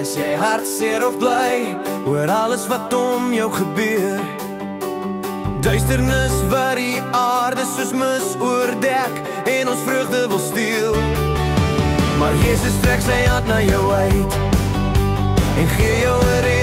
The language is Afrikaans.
Is jy hartseer of bly oor alles wat om jou gebeur? Duisternis wat die aarde soos mis oordek en ons vreugde wil steel. Maar Jesus trek sy hand na jou uit en gee jou 'n